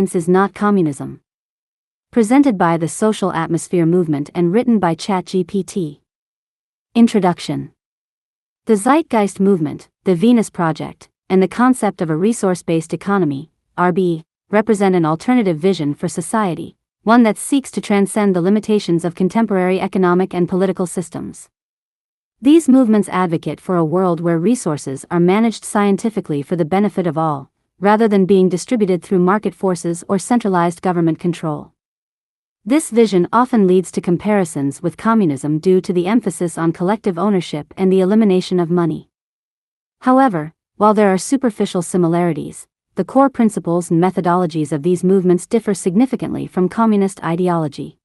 Science is Not Communism. Presented by the Social Atmosphere Movement and written by ChatGPT. Introduction. The Zeitgeist Movement, the Venus Project, and the concept of a resource-based economy, RB, represent an alternative vision for society, one that seeks to transcend the limitations of contemporary economic and political systems. These movements advocate for a world where resources are managed scientifically for the benefit of all, rather than being distributed through market forces or centralized government control. This vision often leads to comparisons with communism due to the emphasis on collective ownership and the elimination of money. However, while there are superficial similarities, the core principles and methodologies of these movements differ significantly from communist ideology.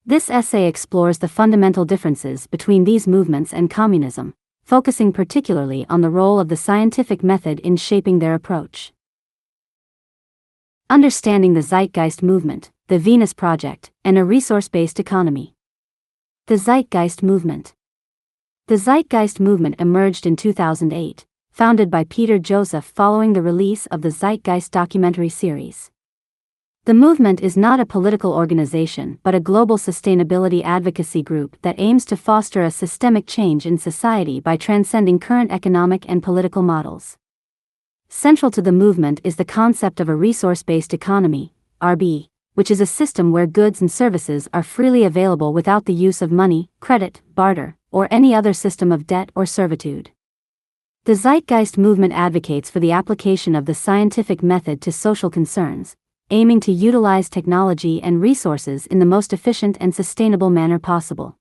This essay explores the fundamental differences between these movements and communism, focusing particularly on the role of the scientific method in shaping their approach. Understanding the Zeitgeist Movement, the Venus Project, and a resource-based economy. The Zeitgeist Movement. The Zeitgeist Movement emerged in 2008, founded by Peter Joseph following the release of the Zeitgeist documentary series. The movement is not a political organization but a global sustainability advocacy group that aims to foster a systemic change in society by transcending current economic and political models. Central to the movement is the concept of a resource-based economy, RB, which is a system where goods and services are freely available without the use of money, credit, barter, or any other system of debt or servitude. The Zeitgeist movement advocates for the application of the scientific method to social concerns, aiming to utilize technology and resources in the most efficient and sustainable manner possible.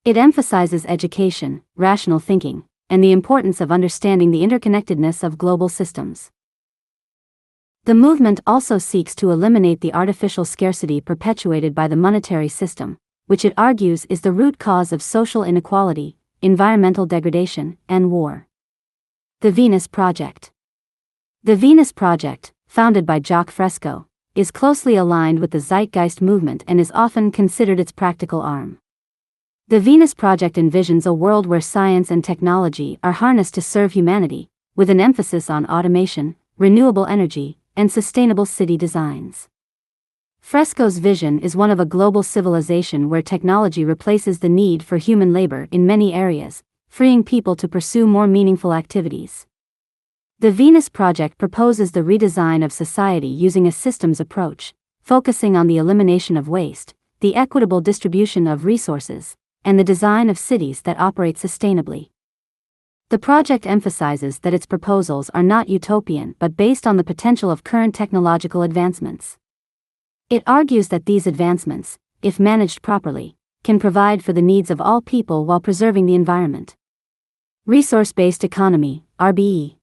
It emphasizes education, rational thinking, and the importance of understanding the interconnectedness of global systems. The movement also seeks to eliminate the artificial scarcity perpetuated by the monetary system, which it argues is the root cause of social inequality, environmental degradation, and war. The Venus Project. The Venus Project, founded by Jacques Fresco, is closely aligned with the Zeitgeist movement and is often considered its practical arm. The Venus Project envisions a world where science and technology are harnessed to serve humanity, with an emphasis on automation, renewable energy, and sustainable city designs. Fresco's vision is one of a global civilization where technology replaces the need for human labor in many areas, freeing people to pursue more meaningful activities. The Venus Project proposes the redesign of society using a systems approach, focusing on the elimination of waste, the equitable distribution of resources, and the design of cities that operate sustainably. The project emphasizes that its proposals are not utopian but based on the potential of current technological advancements. It argues that these advancements, if managed properly, can provide for the needs of all people while preserving the environment. Resource-based economy, RBE.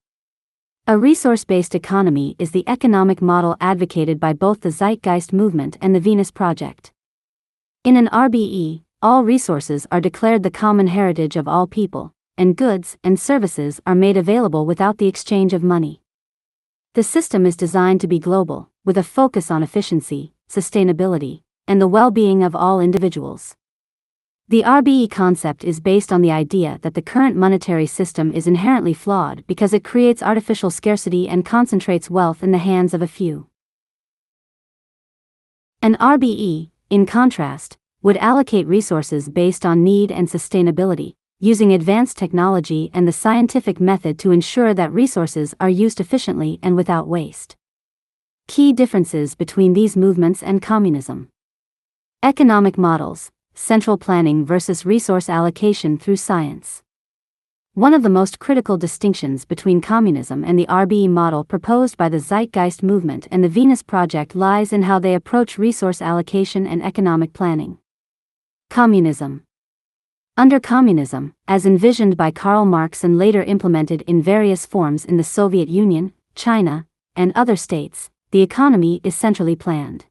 A resource-based economy is the economic model advocated by both the Zeitgeist movement and the Venus Project. In an RBE, all resources are declared the common heritage of all people, and goods and services are made available without the exchange of money. The system is designed to be global, with a focus on efficiency, sustainability, and the well-being of all individuals. The RBE concept is based on the idea that the current monetary system is inherently flawed because it creates artificial scarcity and concentrates wealth in the hands of a few. An RBE, in contrast, would allocate resources based on need and sustainability, using advanced technology and the scientific method to ensure that resources are used efficiently and without waste. Key differences between these movements and communism. Economic models. Central planning versus resource allocation through science. One of the most critical distinctions between communism and the RBE model proposed by the Zeitgeist movement and the Venus Project lies in how they approach resource allocation and economic planning. Communism. Under communism, as envisioned by Karl Marx and later implemented in various forms in the Soviet Union, China, and other states, the economy is centrally planned.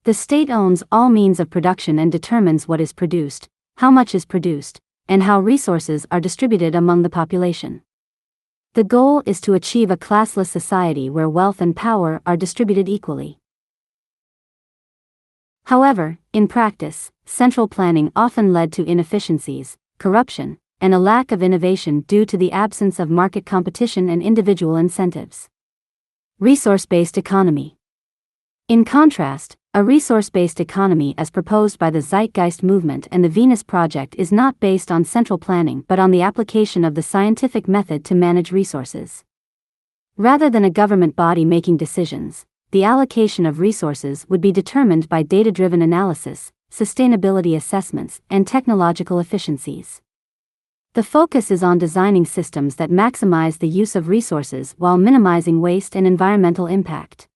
The state owns all means of production and determines what is produced, how much is produced, and how resources are distributed among the population. The goal is to achieve a classless society where wealth and power are distributed equally. However, in practice, central planning often led to inefficiencies, corruption, and a lack of innovation due to the absence of market competition and individual incentives. Resource-based economy. In contrast, a resource-based economy as proposed by the Zeitgeist movement and the Venus Project is not based on central planning but on the application of the scientific method to manage resources. Rather than a government body making decisions, the allocation of resources would be determined by data-driven analysis, sustainability assessments, and technological efficiencies. The focus is on designing systems that maximize the use of resources while minimizing waste and environmental impact.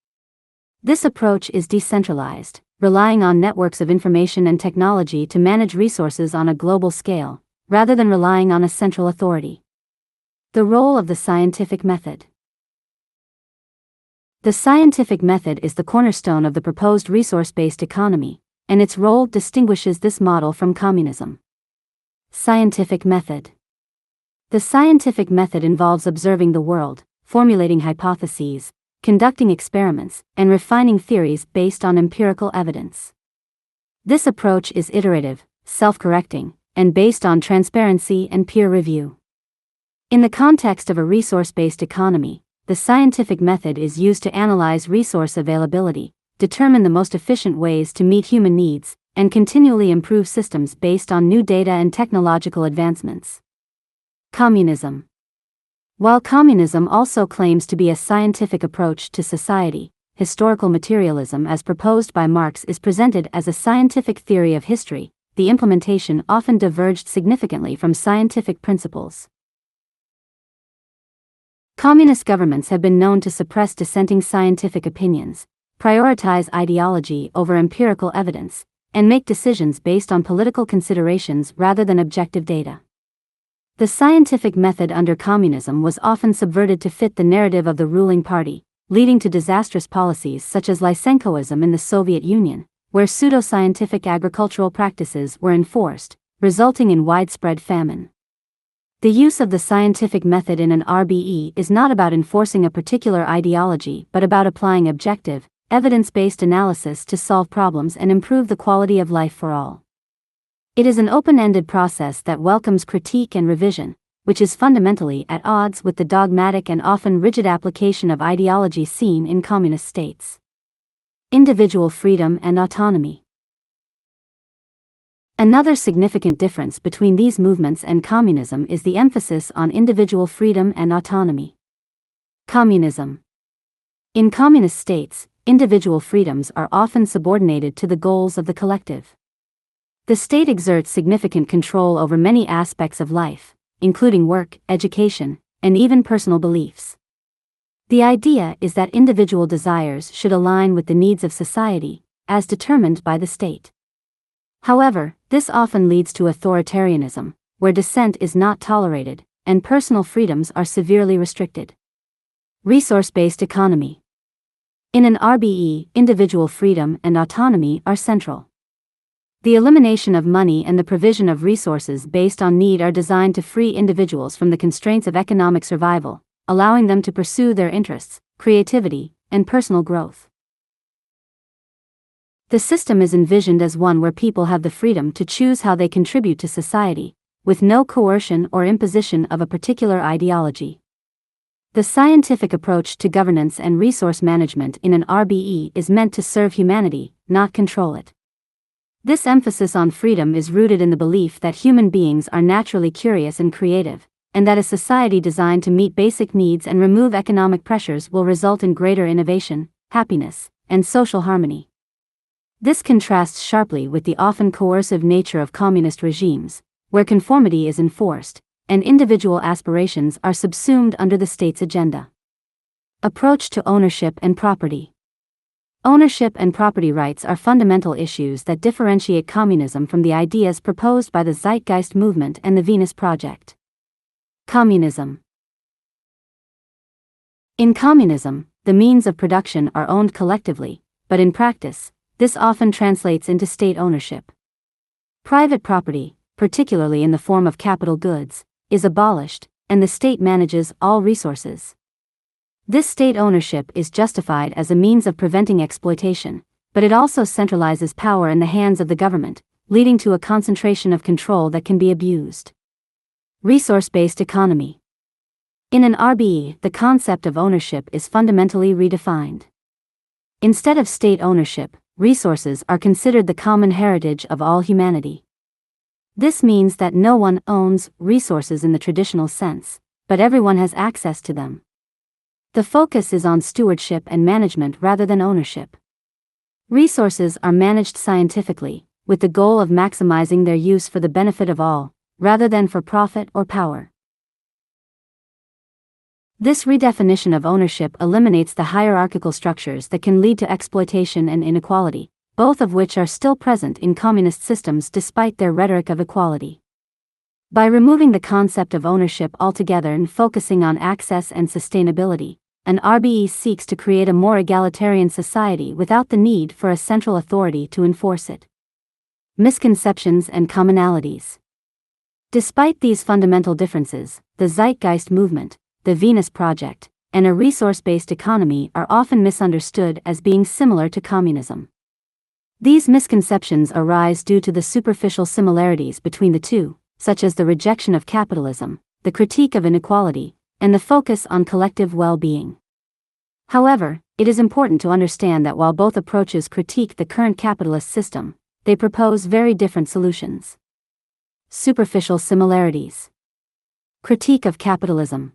This approach is decentralized, relying on networks of information and technology to manage resources on a global scale, rather than relying on a central authority. The role of the scientific method. The scientific method is the cornerstone of the proposed resource-based economy, and its role distinguishes this model from communism. Scientific method. The scientific method involves observing the world, formulating hypotheses, conducting experiments, and refining theories based on empirical evidence. This approach is iterative, self-correcting, and based on transparency and peer review. In the context of a resource-based economy, the scientific method is used to analyze resource availability, determine the most efficient ways to meet human needs, and continually improve systems based on new data and technological advancements. Communism. While communism also claims to be a scientific approach to society, historical materialism as proposed by Marx is presented as a scientific theory of history. The implementation often diverged significantly from scientific principles. Communist governments have been known to suppress dissenting scientific opinions, prioritize ideology over empirical evidence, and make decisions based on political considerations rather than objective data. The scientific method under communism was often subverted to fit the narrative of the ruling party, leading to disastrous policies such as Lysenkoism in the Soviet Union, where pseudoscientific agricultural practices were enforced, resulting in widespread famine. The use of the scientific method in an RBE is not about enforcing a particular ideology but about applying objective, evidence-based analysis to solve problems and improve the quality of life for all. It is an open-ended process that welcomes critique and revision, which is fundamentally at odds with the dogmatic and often rigid application of ideology seen in communist states. Individual freedom and autonomy. Another significant difference between these movements and communism is the emphasis on individual freedom and autonomy. Communism. In communist states, individual freedoms are often subordinated to the goals of the collective. The state exerts significant control over many aspects of life, including work, education, and even personal beliefs. The idea is that individual desires should align with the needs of society, as determined by the state. However, this often leads to authoritarianism, where dissent is not tolerated, and personal freedoms are severely restricted. Resource-based economy. In an RBE, individual freedom and autonomy are central. The elimination of money and the provision of resources based on need are designed to free individuals from the constraints of economic survival, allowing them to pursue their interests, creativity, and personal growth. The system is envisioned as one where people have the freedom to choose how they contribute to society, with no coercion or imposition of a particular ideology. The scientific approach to governance and resource management in an RBE is meant to serve humanity, not control it. This emphasis on freedom is rooted in the belief that human beings are naturally curious and creative, and that a society designed to meet basic needs and remove economic pressures will result in greater innovation, happiness, and social harmony. This contrasts sharply with the often coercive nature of communist regimes, where conformity is enforced, and individual aspirations are subsumed under the state's agenda. Approach to ownership and property. Ownership and property rights are fundamental issues that differentiate communism from the ideas proposed by the Zeitgeist movement and the Venus Project. Communism. In communism, the means of production are owned collectively, but in practice, this often translates into state ownership. Private property, particularly in the form of capital goods, is abolished, and the state manages all resources. This state ownership is justified as a means of preventing exploitation, but it also centralizes power in the hands of the government, leading to a concentration of control that can be abused. Resource-based economy. In an RBE, the concept of ownership is fundamentally redefined. Instead of state ownership, resources are considered the common heritage of all humanity. This means that no one owns resources in the traditional sense, but everyone has access to them. The focus is on stewardship and management rather than ownership. Resources are managed scientifically, with the goal of maximizing their use for the benefit of all, rather than for profit or power. This redefinition of ownership eliminates the hierarchical structures that can lead to exploitation and inequality, both of which are still present in communist systems despite their rhetoric of equality. By removing the concept of ownership altogether and focusing on access and sustainability, an RBE seeks to create a more egalitarian society without the need for a central authority to enforce it. Misconceptions and commonalities. Despite these fundamental differences, the Zeitgeist movement, the Venus Project, and a resource-based economy are often misunderstood as being similar to communism. These misconceptions arise due to the superficial similarities between the two, such as the rejection of capitalism, the critique of inequality, and the focus on collective well-being. However, it is important to understand that while both approaches critique the current capitalist system, they propose very different solutions. Superficial similarities. Critique of capitalism.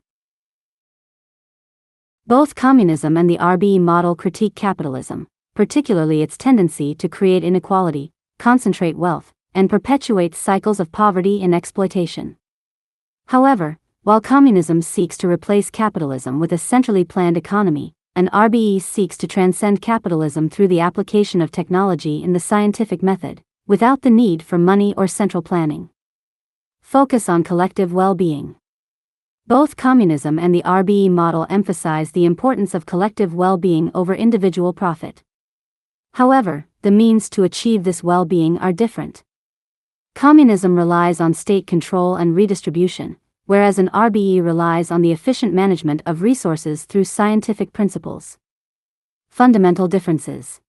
Both communism and the RBE model critique capitalism, particularly its tendency to create inequality, concentrate wealth, and perpetuate cycles of poverty and exploitation. However, while communism seeks to replace capitalism with a centrally planned economy, an RBE seeks to transcend capitalism through the application of technology in the scientific method, without the need for money or central planning. Focus on collective well-being. Both communism and the RBE model emphasize the importance of collective well-being over individual profit. However, the means to achieve this well-being are different. Communism relies on state control and redistribution, whereas an RBE relies on the efficient management of resources through scientific principles. Fundamental differences.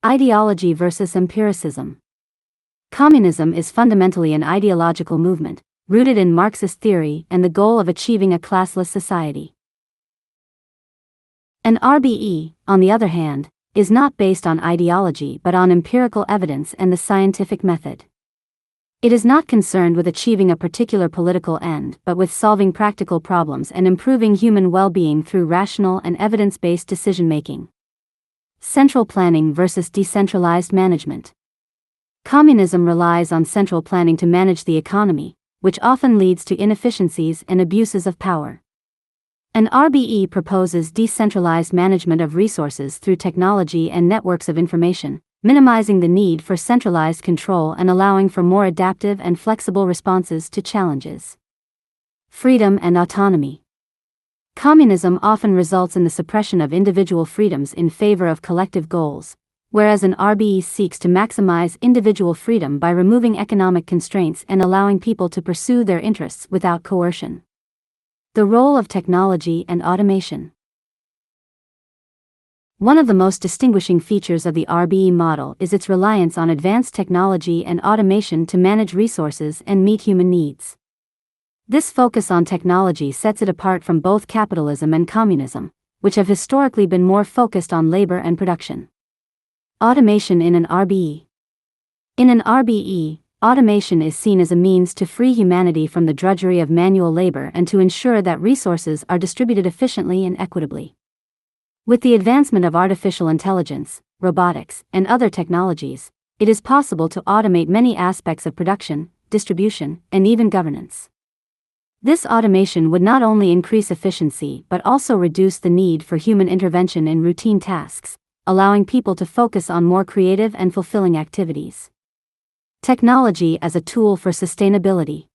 Ideology versus empiricism. Communism is fundamentally an ideological movement, rooted in Marxist theory and the goal of achieving a classless society. An RBE, on the other hand, is not based on ideology but on empirical evidence and the scientific method. It is not concerned with achieving a particular political end but with solving practical problems and improving human well-being through rational and evidence-based decision-making. Central planning versus decentralized management. Communism relies on central planning to manage the economy, which often leads to inefficiencies and abuses of power. An RBE proposes decentralized management of resources through technology and networks of information, minimizing the need for centralized control and allowing for more adaptive and flexible responses to challenges. Freedom and autonomy. Communism often results in the suppression of individual freedoms in favor of collective goals, whereas an RBE seeks to maximize individual freedom by removing economic constraints and allowing people to pursue their interests without coercion. The role of technology and automation. One of the most distinguishing features of the RBE model is its reliance on advanced technology and automation to manage resources and meet human needs. This focus on technology sets it apart from both capitalism and communism, which have historically been more focused on labor and production. Automation in an RBE. In an RBE, automation is seen as a means to free humanity from the drudgery of manual labor and to ensure that resources are distributed efficiently and equitably. With the advancement of artificial intelligence, robotics, and other technologies, it is possible to automate many aspects of production, distribution, and even governance. This automation would not only increase efficiency but also reduce the need for human intervention in routine tasks, allowing people to focus on more creative and fulfilling activities. Technology as a tool for sustainability.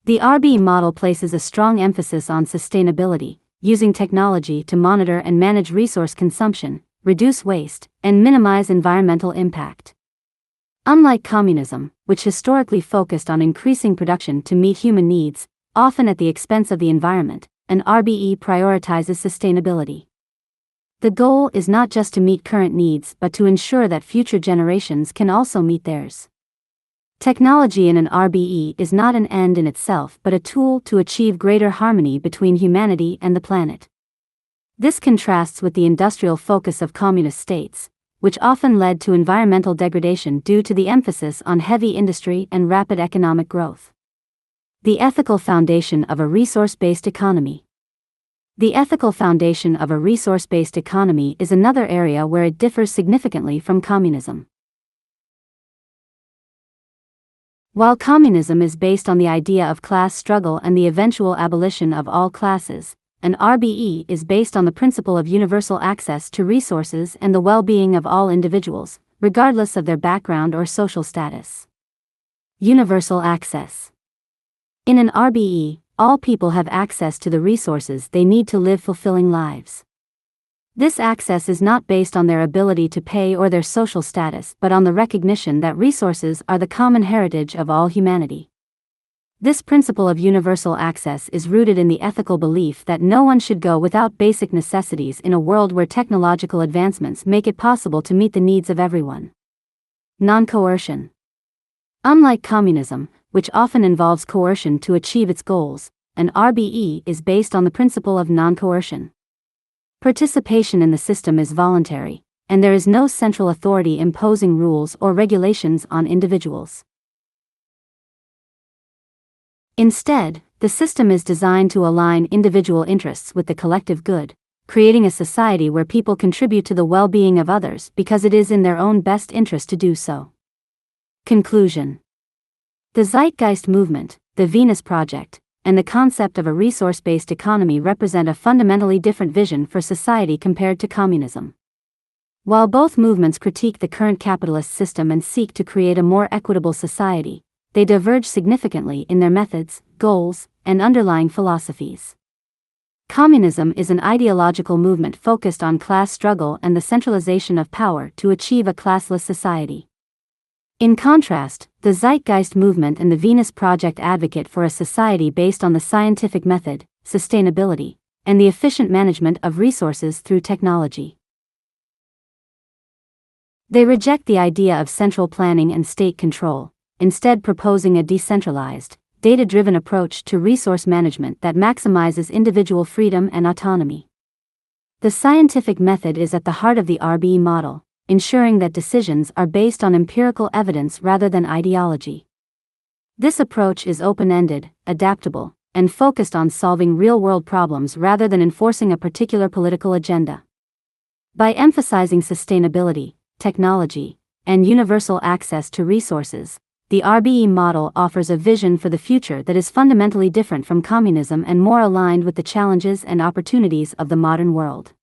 The RBE model places a strong emphasis on sustainability, using technology to monitor and manage resource consumption, reduce waste, and minimize environmental impact. Unlike communism, which historically focused on increasing production to meet human needs, often at the expense of the environment, an RBE prioritizes sustainability. The goal is not just to meet current needs but to ensure that future generations can also meet theirs. Technology in an RBE is not an end in itself but a tool to achieve greater harmony between humanity and the planet. This contrasts with the industrial focus of communist states, which often led to environmental degradation due to the emphasis on heavy industry and rapid economic growth. The ethical foundation of a resource-based economy. The ethical foundation of a resource-based economy is another area where it differs significantly from communism. While communism is based on the idea of class struggle and the eventual abolition of all classes, an RBE is based on the principle of universal access to resources and the well-being of all individuals, regardless of their background or social status. Universal access. In an RBE, all people have access to the resources they need to live fulfilling lives. This access is not based on their ability to pay or their social status but on the recognition that resources are the common heritage of all humanity. This principle of universal access is rooted in the ethical belief that no one should go without basic necessities in a world where technological advancements make it possible to meet the needs of everyone. Non-coercion. Unlike communism, which often involves coercion to achieve its goals, an RBE is based on the principle of non-coercion. Participation in the system is voluntary, and there is no central authority imposing rules or regulations on individuals. Instead, the system is designed to align individual interests with the collective good, creating a society where people contribute to the well-being of others because it is in their own best interest to do so. Conclusion. The Zeitgeist movement, the Venus Project, and the concept of a resource-based economy represent a fundamentally different vision for society compared to communism. While both movements critique the current capitalist system and seek to create a more equitable society, they diverge significantly in their methods, goals, and underlying philosophies. Communism is an ideological movement focused on class struggle and the centralization of power to achieve a classless society. In contrast, the Zeitgeist movement and the Venus Project advocate for a society based on the scientific method, sustainability, and the efficient management of resources through technology. They reject the idea of central planning and state control, instead proposing a decentralized, data-driven approach to resource management that maximizes individual freedom and autonomy. The scientific method is at the heart of the RBE model, ensuring that decisions are based on empirical evidence rather than ideology. This approach is open-ended, adaptable, and focused on solving real-world problems rather than enforcing a particular political agenda. By emphasizing sustainability, technology, and universal access to resources, the RBE model offers a vision for the future that is fundamentally different from communism and more aligned with the challenges and opportunities of the modern world.